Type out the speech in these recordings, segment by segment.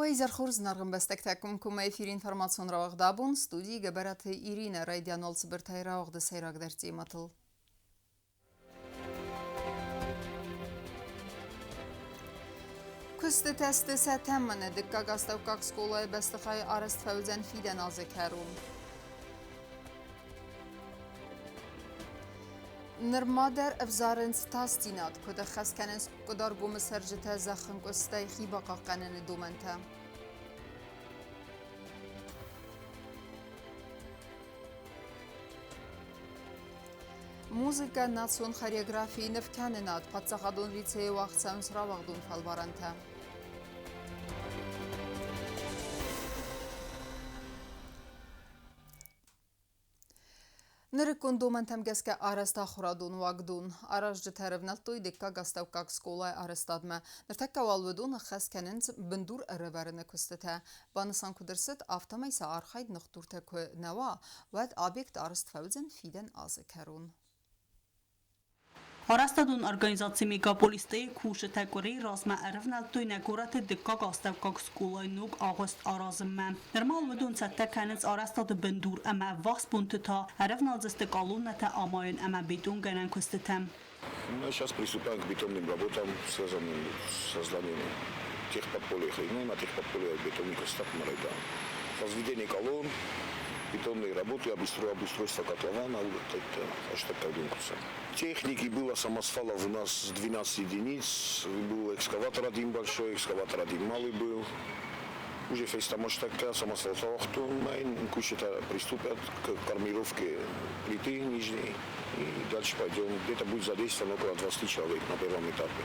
Avayzar xurz nargın bəstəkləkum kuma efir informasyon ravaqdabun studi gəbərəti İrina Raydianol Sibirtay ravaqda seyraqdərci matıl. Küstü təsti sətəmməni dikka qastavqaq skolay bəstixay arast fəvzən fidən azı kərun. Nırmader evzarın stastinat ködə xəskənin qadar qomu sərcitə zəxın qostay xiba qaqanını domantə. Muzika nasyon xoreografiyi nefkəninat patsaxadun liseyi vaxtsan sıravaqdun falvarantə. Nırıkkun domantəm gəskə arasta xuradun vaqdun. Arajcı tərəvnəltoy dikka qastavqaq skolay arastadmə. Nırtəkka valvudun xəskənin bindur ərəvərinə küstətə. Banısan kudırsit avtamaysa arxayd nıxturtə kö nəva vəd obyekt arast fəvzən fidən azı kərun. Arastadun organizacji Megapolis-tə kuşu təkuri razmə ərəvnəltoy nəqoratı dikka qastavqaq skolay nuk ağust arazımə. Nırmal vudun səttə kəniz arastadı bindur əmə vaxt buntuta ərəvnəlzəstə qalun nətə amayın əmə bidun gənən küstətəm. Мы сейчас приступаем к бетонным работам, связанным с созданием техподполья. На техподполье бетонника Статмарайда. Возведение колонн, бетонные работы, обустройство котлована, это аштака конкурса. Техники было самосвалов у нас 12 единиц. Был экскаватор один большой, экскаватор один малый был. Уже фейстам аштака самосвалов, то куча приступят к армировке плиты нижней. И дальше пойдем. Где-то будет задействовано около 20 человек на первом этапе.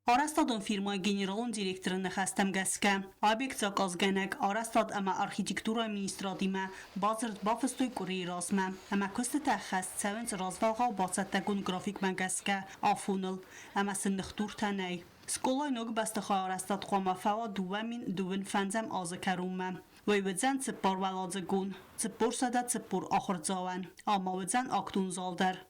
Arastadın firma generalın direktorunu xəstəm qəskə. Obyekt zakazgənək Arastad əmə arxitektura ministradimə bazırt bafıstoy quri razmə. Əmə küstətə xəst səvənc razvalğa batsəttəqun grafik məngəskə afunul. Əmə sındıqdur tənəy. Skolay nog bəstəxay Arastad xoma fəva duvin fənzəm azı kərunmə. Vəybəcən çıppar vəladzəqun. Çıppur sədə çıppur axırcavən. Amma vədzən aktun zaldər.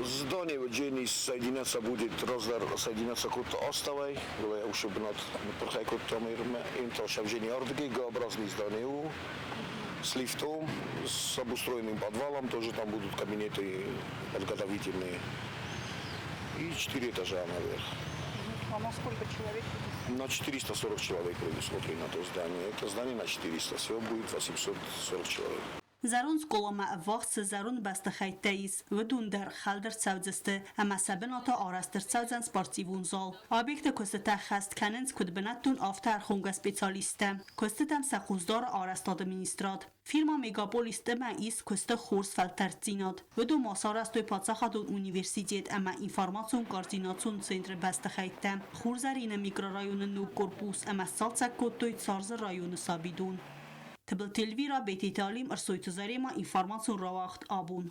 Здание в Дженни соединяться будет раздар соединяться кот оставай, было уж бнат прохай кот там им то шавжение ордги Г-образный здание с лифтом, с обустроенным подвалом, тоже там будут кабинеты подготовительные и 4 этажа наверх. А на сколько человек? На 440 человек предусмотрено то здание. Это здание на 400, всего будет 840 человек. Zarun skolama vaxt zarun bəstəxay təyiz vudun der xaldər savcıstı əmə səbinata arastır savcən sportivun zal. Obyekte köstətə xəst kənins kudbinattun aftar xunga specialistə. Köstətəm səxuzdar arastadı ministrad. Firma Megapolis-tə məis köstə xurs fəltərcinad. Vudu masarastoy patsaxadun universitet əmə informasyon koordinasyon sentri bəstəxaytə. Xurzarinə mikrorayonun nuk korpus əmə salçak kodtoy sarzı rayonu sabidun. Tıbıl telvira beti talim arsoytu zarema informasyon ravaqt abun.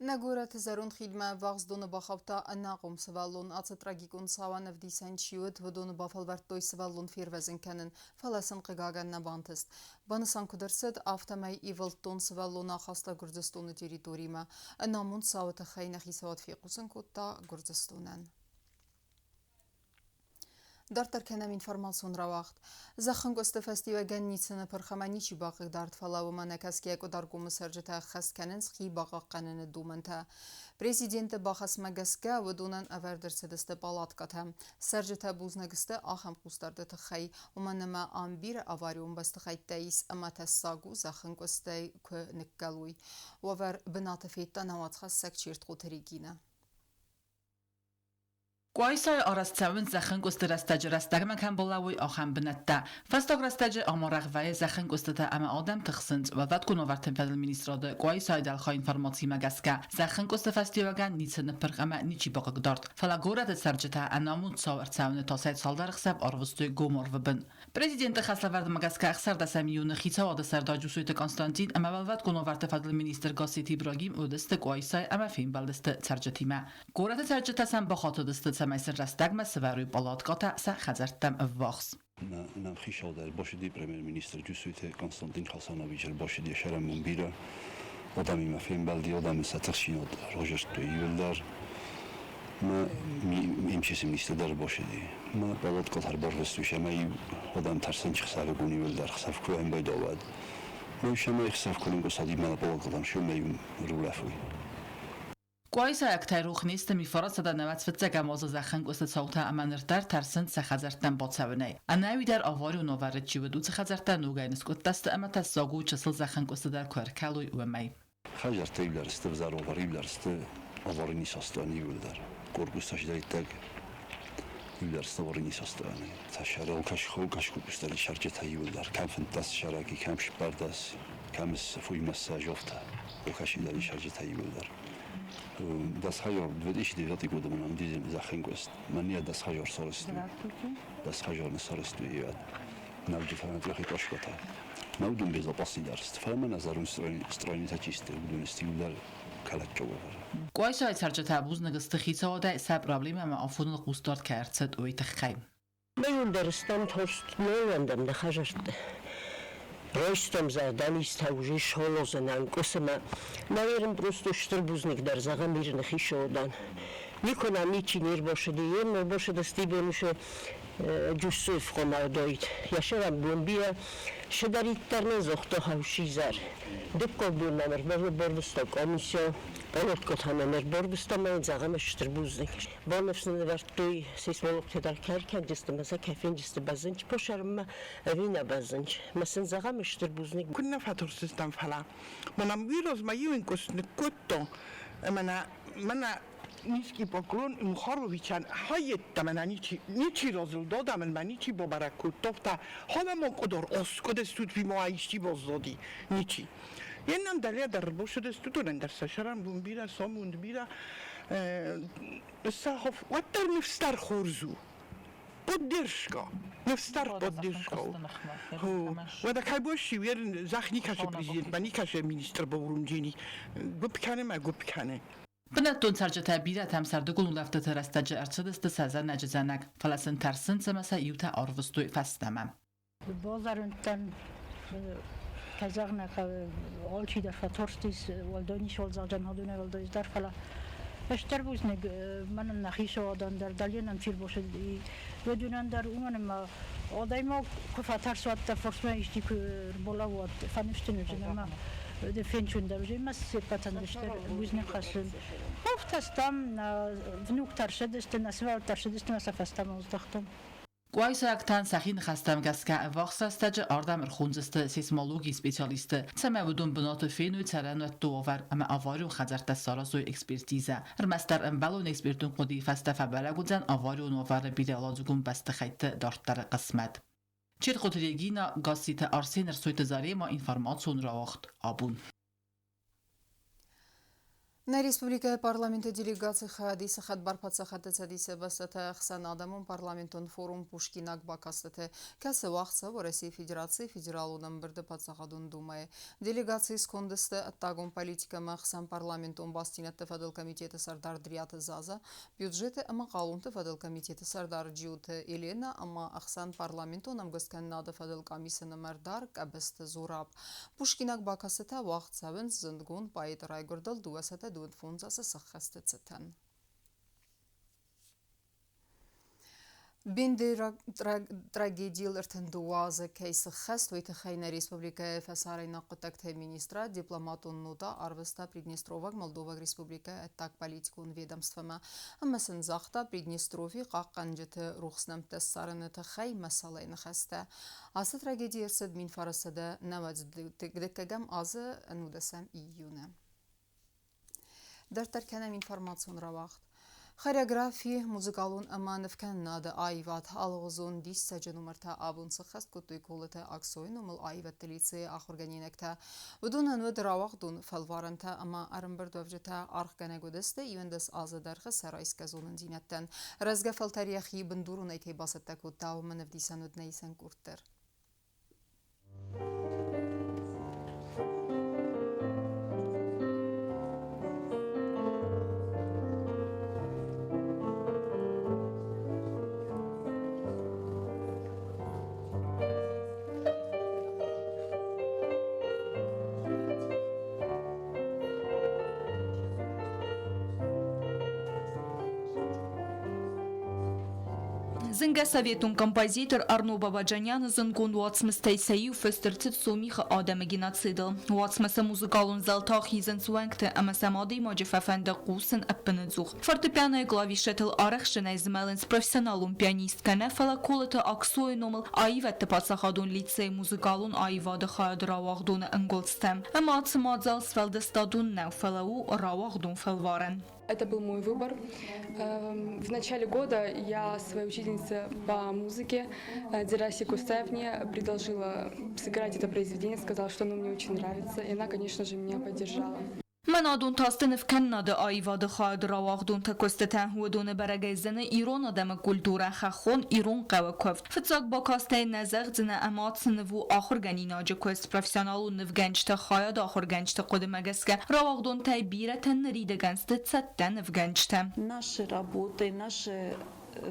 Nəqurət zərun xidmə vaqzdonu baxavta anaqum sıvallun atı tragikun savanəv disən çiyut vudonu bafalvartoy sıvallun firvəzin kənin falasın qıqagən nəbantist. Banısan kudırsid avtamay iviltun sıvalluna xasta Gürcistonu teritoriyma. Namun savatı xaynə xisavat fiqusun kutta Gürcistonan. Դարտար կենամ ինվորմասուն ռավաղտ։ Զախն գոստը ֆեստիվա գեննիցնը պրխամանիչի բաղիq դարտ ֆալավումը նեկասկի եկո դարգումը սրջտա խասկենենց խի բաղաղ կանենը դումընթա։ Prezidenti բախաս մագասկա վդունան ավերդրսեդստը պալատկաթա։ Սրջտա բուզնագստը ախամ կուստարդը թխայ ումաննամա ամբիր ավարյում բստխայ տայիս ամաթաս սագու զախն գոստը կը նկկալույ։ Ուավեր բնատը ֆետտա նավացխաս սեք չիրտ խութերիգինը։ Quaisai arastçavın zaxın qostirastacı rastagma kan bolawi axam binatta. Fastog rastacı amaraqvay zaxın qostata ama adam tıxsınc və vat konovartın fədil ministradı quaisai dalxa informasiya magaska. Zaxın qosta festivagan nitsini pırqama niçi baqaq dart. Falagorada sarjata anamut savarçavını tasayt saldarıqsab arvustoy gomor vbin. Prezidenti xaslavardı magaska axsarda samiyunu xitsavada sardacusuyta Konstantin ama vat konovartı fədil minister Qasit İbrahim ödəstə quaisai ama fin baldəstə sarjatima. Gorada sarjata sam baxatıdəstə Samajsın rastagma severuj palatkata sa xazarttam vaxs. Nam xişalder başıdi premier minister Cüsüte Konstantin Hasanoviç başıdi şərəmun bira. Odamı mafin beldi odamı satırşinod Roger Tuyulder. ما میشه نیست در باشه دی ما بالات کار بارستوشه ما آدم ترسن چه خسارت کنی ولی در خسارت کنیم باید آورد ما شما خسارت کنیم گسادی ما بالات کدام شو میم رو لفوی Quais aktar ruchnis میفرات صد نوت فتزه گماز زخنگ است صوت امنردر ترسند سخزرتن باتسونه. انوی در آواری و نوارد چی ودود سخزرتن نوگاینس کت دست اما تساگو چسل زخنگ است در کرکلوی و می. خجر تیب درسته و زر آواری درسته آواری نیستانی ولدر. کورگوستاش داری تگ درسته آواری نیستانی. تشاره و کش کورگوستانی شرجه تایی ولدر. کم فنتاس شراکی کم شپرداس کم فوی مساج افته. و کشی داری شرجه تایی ولدر. Das Hajar, wird ich die Werte gut an diesem Sachen ist. Man ja das Hajar sollst du. Das Hajar sollst du ja. Навди фанатляхи ташката. Навдун безопасность. Фарман азарун строение чисто, будун стилдар калачова. Quais سرچه تبوز نگست خیساده سب پرابلم اما آفون قوستارد کرد اوی تخیم. من درستم توست نوندم نخجرت. Ростом задали стаужи шолозанан косма наверное просто штрбузник дар зага мирнахи шодан никонам ничи нер бошади ем бошада стибемуше جوسف قمار داید یاشرم بومبیا شداری ترن زخته هاوشیزار دکو بون نمر بردستا کمیسیون بالات کت همه بردستا من زغم شتربوزنیک با نفسن ورد توی سیسمولوگ تدار کرد جست مثلا کافین جست بازنج پوشرم وینا بازنج مثلا زغم شتربوزنیک كنا فاتور سيستم فلا منام ويروس ما يوين كوس نكوتو منا نیسکی پاکرون مخارویچان هایت تمنا نیچی رازل دادم من نیچی با برکوت تا حالا ما قدر اسکود استود بی معایشتی بازدادی نیچی یه نم دلیل در باشد استودن در سشرم بون بیره ساموند بیره بسخف و در نفستر خورزو поддержка نفستر поддержка و در که باشی ویر زخنی کشه پرزیدنت منی کشه مینیستر باورونجینی گوپکنه ما گوپکنه بنتون سرچه تبیرت هم سردگون لفته ترستجه ارچدست سزر نجزنک فلسن ترسن سمسا یوتا آروستوی فستمم. بازارنتن کزاغنا آلچی در فتورستیس والدانی شال زاجن هادونه والدایز در فلا اشتر بوزنگ من نخیش آدان در دلیانم چیل باشد و دونن در اون ما آدای ما کفتر سواد در فرسمه اشتی که بالا واد فنشتن جنما ده فنشون در جای ما سپاتن داشتر بوزنگ خسن افتستم ونوک ترشدست نسوار ترشدست مسافستم از دختم Quais aktan sahin khastam gaska vaxsastaje ardam erkhunziste seismologi specialiste tsama budun benot fenu tsaran et dover ama avaru khazarta sarazo ekspertiza ermaster embalon ekspertun qodi fasta fabalagudan avaru novar bidalazugun basta khayt dartar qismat Чир qotrigina gasita arsener soytazari ma informatsiyon rawaxt abun На республика парламента делегации хадиса хадбар пацахата цадиса бастата хсан адамун парламентон форум Пушкинак бакастате касы вахтса в России Федерации федералунам бирде пацахадун думае делегации скондысты аттагун политика махсан парламентон бастинатта федерал комитета сардар дрията заза бюджеты ама қалунты федерал комитета сардар джиуты Елена ама ахсан парламентон амгаскан нада федерал комиссия мардар кабест зураб Пушкинак бакастата вахтсавен зындгун пайт райгордал дуасата دود فونز از سخست ستن. بین трагедийл ارتندواز کیس خست ویت خیلی республика فساری نقطه ته مینیسترا دیپلماتون نودا آروستا پریدنیستروواگ مولدوواگ республика اتاک پالیتیکون ویدامستفما اما سنزاختا پریدنیستروفی قاقنجت روخسنم تسارن تخی مسئله نخسته. آسه трагедия سد مین فرسده نواد دکگم آز نودسم ایونه. در ترکنم اینفورماسیون را وقت خریگرافی موزیکالون امان فکن ناد آیوات آلوزون دیس سجنومرتا آبون سخست کتوی کولت اکسوین ومل آیوات تلیسی آخرگنینکتا بدون انود را وقتون فلوارنتا اما ارمبر دوجتا آرخگنه گودسته ایوندس آزدرخ سرایس کزونن زینتن رزگه فلتاریخی بندورون ایتی باست تکود تاو منف دیسانود نیسن کورتر Zınga Sovetun kompozitör Arno Babacanyan zıngun Watsmistaysayu festırtıt somixı adamı genocidal. Watsmasa muzikalun zaltaq yizin suankte ama samadi macifafende qusin appınızuq. Fortepianoya klavishetil arıqşınay zımalins profesionalun pianistkane fala kolata aksoy nomal ayivette patsahadun litsey muzikalun ayvadı xayad ravaqdun engolstem. Ama atsımadzal sfeldestadun nev falau ravaqdun felvaren. Это был мой выбор. В начале года я своей учительнице по музыке Дерасе Кустаевне предложила сыграть это произведение, сказала, что оно мне очень нравится, и она, конечно же, меня поддержала. من آدون تاستن فکن نده آیواد خواهد راواغدون تا کستتن هودون برگزن ایران آدم کلتوره خخون ایران قوه کفت فتزاق با کاسته نزق زنه امات سنوو آخر گنی ناجه کست پروفیسیونالو نف گنج تا خواهد آخر گنج تا قد مگسکه راواغدون تای بیره تن نریده گنست تستن نف گنج تا Наши работы, наши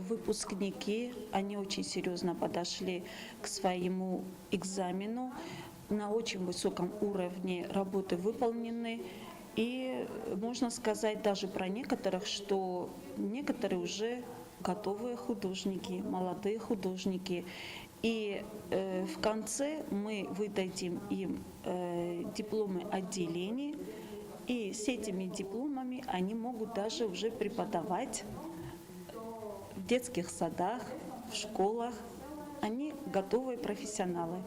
выпускники, они очень серьезно подошли к своему экзамену, на очень высоком уровне работы выполнены. И можно сказать даже про некоторых, что некоторые уже готовые художники, молодые художники. И в конце мы выдадим им дипломы отделений. И с этими дипломами они могут даже уже преподавать в детских садах, в школах. Они готовые профессионалы.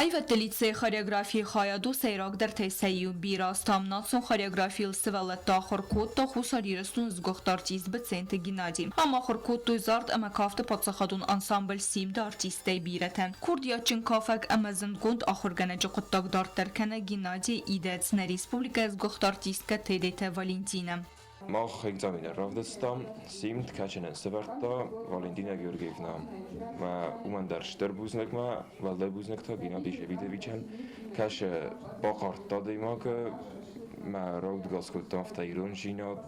Ayvette litsey xoreografiyi xayadu seyrak der teseyu biras tamnatsun xoreografiyi sıvalat da xorkot da xusarirasun zgoxtartiz bitsente Gennadiy. Ama xorkot da zart ama kafte patsaxadun ansambl sim da artistey bireten. Kurdiyaçın kafak ama zındgund axurganacı quttak dart derkene Gennadiy idets ne respublika zgoxtartistka tedete Valentina. Մախ էգզամին ռավդստամ սիմտ քաչենեն սվարտա Վալենտինա Գեորգիևնա մա ումանդար շտերբուզնեք մա վալդայբուզնեք թա Գենադի Շևիդևիչեն քաշը բախարտա դիմակը մա ռավդ գասկոտավ տա իրոն ժինատ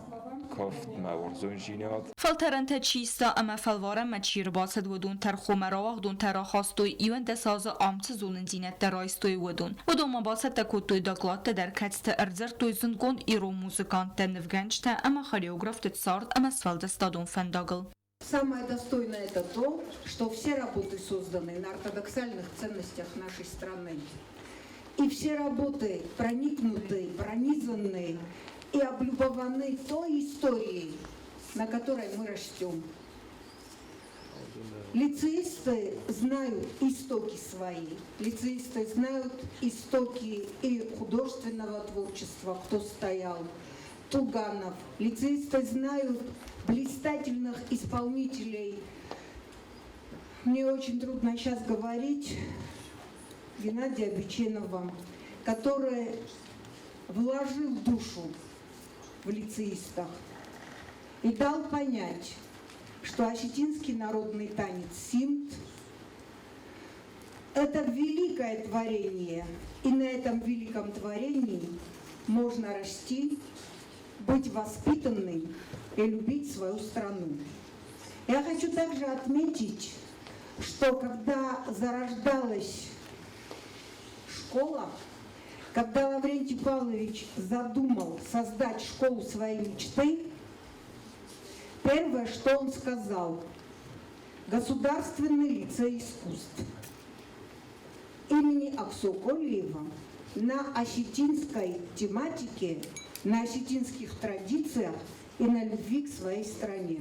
کافت مورزون جینات فلترنت چیستا اما فلوارم مچیر باسد ودون ترخو مراوغ دون تراخاستوی ایون دساز آمت زولن زینت درایستوی ودون ما باسد تکوتوی داگلات در کتست ارزر توی زنگون ایرو موزیکانت نفگنج اما خاریوگراف تتصارد اما سفلدستادون فنداگل. Самое достойное это то, что все работы созданы на ортодоксальных ценностях нашей страны. И все работы проникнуты, пронизаны и облюбованы той историей, на которой мы растем. Лицеисты знают истоки свои, лицеисты знают истоки и художественного творчества, кто стоял, Туганов. Лицеисты знают блистательных исполнителей. Мне очень трудно сейчас говорить Геннадия Биченова, который вложил душу в лицеистах и дал понять, что осетинский народный танец симт – это великое творение, и на этом великом творении можно расти, быть воспитанным и любить свою страну. Я хочу также отметить, что когда зарождалась школа, когда Лаврентий Павлович задумал создать школу своей мечты, первое, что он сказал – Государственный лицей искусств имени Аксуколиева на осетинской тематике, на осетинских традициях и на любви к своей стране.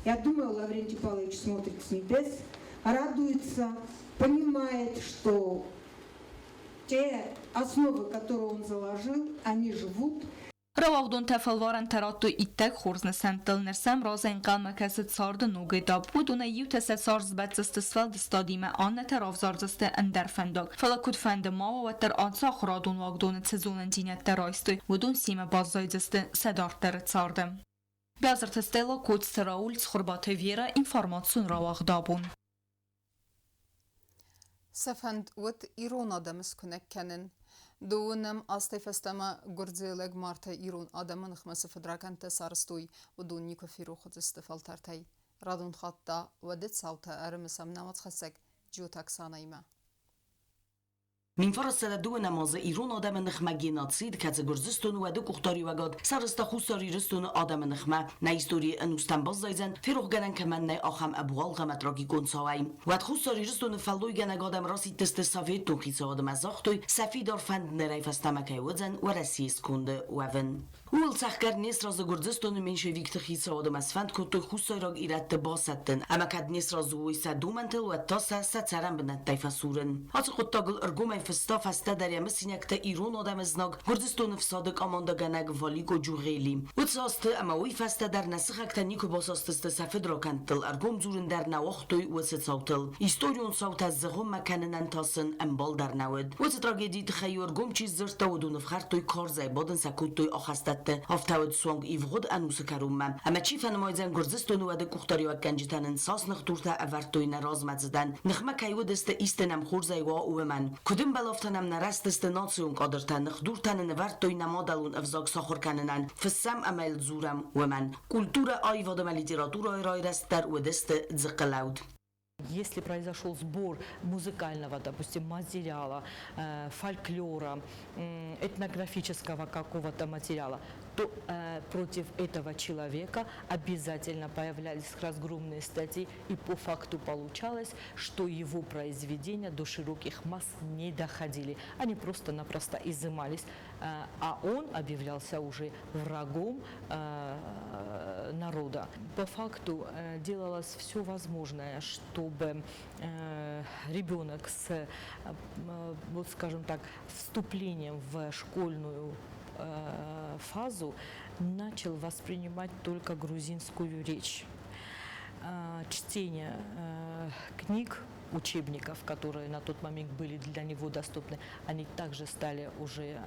Я думаю, Лаврентий Павлович смотрит с небес, радуется, понимает, что те основы, которые он заложил, они живут. Равагдون تفلوارن تراتو ایتک خورزن سنتل نرسم رازن قلم کسد سارد نوگی داب بودون یو تسد سارز بدزست سفل دستادیم آن تراف زارزست اندر فندق فلا کد فند ما و تر آنسا خرادون واگدون تزونن جینت درایستوی ودون سیم باززایزست سدارت در تساردم. بیازر تستیلا کود سراول تخربات ویرا اینفارماتسون راواغدابون. سفند وت ایرون آدمس کنک کنن. دونم استفستما گرزیلگ مارت ایرون آدمان خمس فدراکن تسارستوی و دون نیکو فیرو خود استفال ترتی. رادون خطا و دت صوت ارمسم نوات خسک جو تاکسانایما. من فرصة دو نماز ایران آدم نخمه گناتسید که گرزستون و دو کختاری وگاد سرستا خوستاری رستون آدم نخمه نیستوری انوستن باز دایزن فروغ گنن که من نی آخم ابوال غمت راگی گنساوی و خوستاری رستون فلوی گنگ آدم راسی تست سفید تو خیص آدم ازاختوی سفیدار فند نریف استمکه ودزن و رسیس کنده وون اول سخگر نیست راز گرزستون منشویک خیص آدم از فند کتوی خوستاری راگ ایرت باستن اما کد نیست رازوی سدو منتل و تاسه سرم بنت تیفسورن از خود تاگل ارگوم فستا فستا در یمسینک تا ایران آدم ازناگ گرزستون فسادک آماندا گنگ والیگو جوغیلی و تساست اما وی فستا در نسخک تا نیکو باساست سفید را کنتل ارگوم زورن در نواختوی و ستساوتل ایستوریون ساوت از زغم مکنن تاسن امبال در نود و تراژدی تخیل ارگوم چیز زرتا و دون فخرتوی کار زای بادن سکوتوی آخستت هفتاد سونگ ایفغد انوس کروم اما چی فنمایزن گرزستون و دکوختاری و کنجتن انساس نختورتا اورتوی نراز مزدن نخمه کیو دست ایستنم خورزای و من کدوم بلافتنم نرست است ناسیون قادرتن نخدورتن نورتوی نمادلون افزاق ساخر کننن فسم امل زورم و من کلتور آیوادم لیتراتور رای رست در و دست زقلاود. Если произошел сбор музыкального, допустим, материала, фольклора, этнографического какого-то материала, то против этого человека обязательно появлялись разгромные статьи, и по факту получалось, что его произведения до широких масс не доходили. Они просто-напросто изымались, а он объявлялся уже врагом народа. По факту делалось все возможное, чтобы ребенок с, вот скажем так, вступлением в школьную фазу начал воспринимать только грузинскую речь. Чтение книг, учебников, которые на тот момент были для него доступны, они также стали уже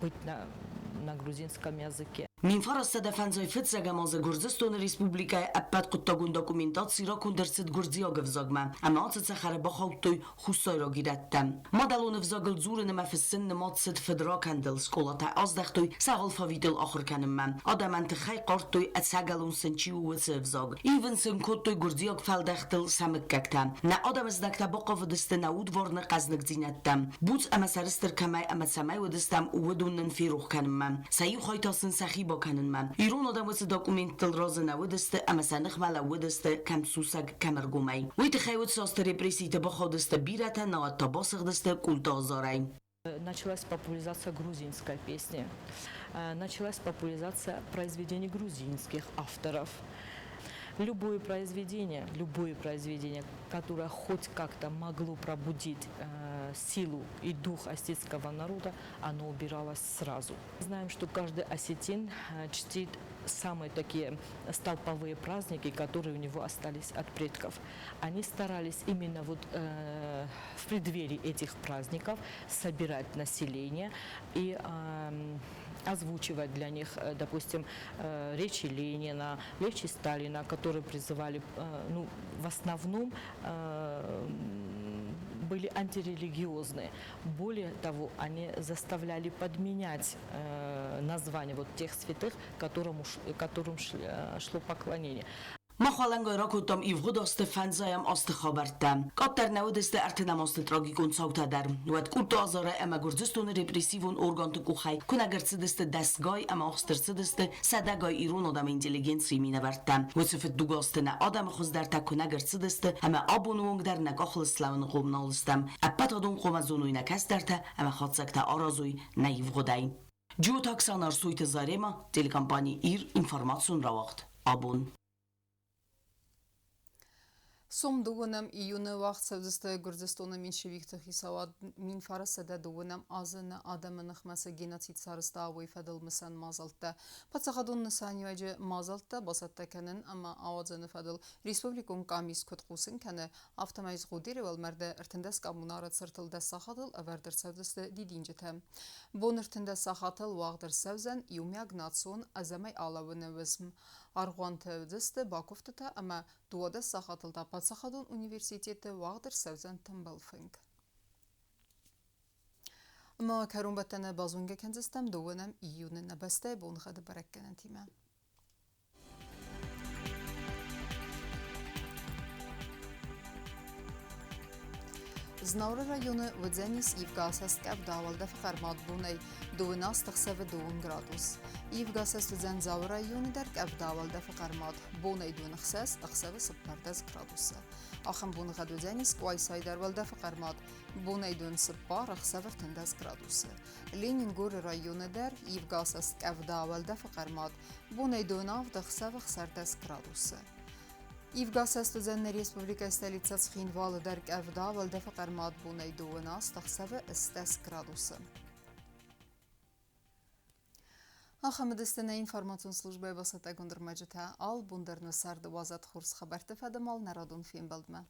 быть на грузинском языке. من فرصة دفنزای فتسگ ماز گرزستون ریسپوبلیکای اپد قطاگون داکومنتات سیرا کندرست گرزیا گفزاگمه اما آتت سخره بخوتوی خوستای را گیرتم مادلون فزاگل زور نمفسن نمات ست فدرا کندل سکولتا ازدختوی سغل فاویدل آخر کنم من آدم انتخای قارتوی اتساگلون سنچیو و سفزاگ ایون سنکوتوی گرزیاگ فلدختل سمککتم نه آدم ازدکتا باقا و دست نود وارن قزنک زینتم بود اما سرستر کمای اما سمای و دستم و دونن فیروخ کنم من سیو خایتاسن سخی با کنن من ایران آدم واسه داکومنتل راز نودسته اما سنخ ملا ودسته کم سوسگ کمرگومی وی تخیوت ساست رپریسی تبا دسته بیرته نواد تا باسخ دسته کلتا آزارای. Началась популяризация грузинской песни, началась популяризация произведений грузинских авторов. Любое произведение, которое хоть как-то могло пробудить силу и дух осетинского народа, оно убиралось сразу. Знаем, что каждый осетин чтит самые такие столповые праздники, которые у него остались от предков. Они старались именно вот в преддверии этих праздников собирать население и озвучивать для них, допустим, речи Ленина, речи Сталина, которые призывали, ну, в основном были антирелигиозные. Более того, они заставляли подменять названия вот тех святых, которым шло поклонение. ما خالنگای را کتام ایوغد است فنزایم است خبرتم. کات در نود است ارتنام است تراژیکون ساوت در نود کلت آزاره اما گرزستون رپریسیون ارگانت کوخای کناگرسد است دستگای اما آخسترسد است صدقای ایران آدم اینتلیجنسی می نبردم و صفت دوگاست نه آدم خوز در تا کناگرسد است اما آبونونگ در نگاه اسلام قوم نالستم اپت آدم قوم زونوی نکست در تا اما خاطسکت آرازوی نیوغدای. جو تاکسانار سویت زارما تلکامپانی ایر اینفورماسیون را وقت آبون. Сом дугунам июны вақт сәвдісті Гүрдістоны меншевикті хисауад min farasada дугунам азыны адамынық мәсі геноцид сарысты ауы фәділ мысан мазалтта. Патсақадун нысан юайжы мазалтта басатта кәнін, ама ауадзыны фәділ республикун камис көткусын кәні автомайыз ғудері вәлмәрді іртіндәс коммунары цыртылда сақадыл әвәрдір сәвдісті дидинжеті. Бон іртіндә сақатыл вағдыр сәвзен юмяг национ азамай алауыны візм. Арғуан тәвдісті Баковтыта, ама дуада сақатылда Патсақадун университеті вағдыр сәвзен тымбал фынг. Ама кәрун бәттәні базунға кәнзістім дуынам июны нәбәсті болынғады бәрәккенін тиме. Znavra rayonu Vıdzenis Ivgasas Qəbdavalda fəqərmad bunay 2-2 gradus. Ivgasas Vıdzen Zavra rayonu der Qəbdavalda fəqərmad bunay 2-2 gradusa. Axın bunğa Vıdzenis Qoysaydarvalda fəqərmad bunay 2-2 gradusa. Leningor rayonu der Ivgasas Qəbdavalda fəqərmad bunay 2-2 gradusa. Ivgasas Tuzənlər Respublika stolica Xinvalı der Qəbdavalda fəqərmad bunay 2-2 gradusa. Axamıdistənə informasyon slujbaya basata göndərməcətə al bundarını sardı vazat xurs xəbərtə fədəmal nəradun film baldmə.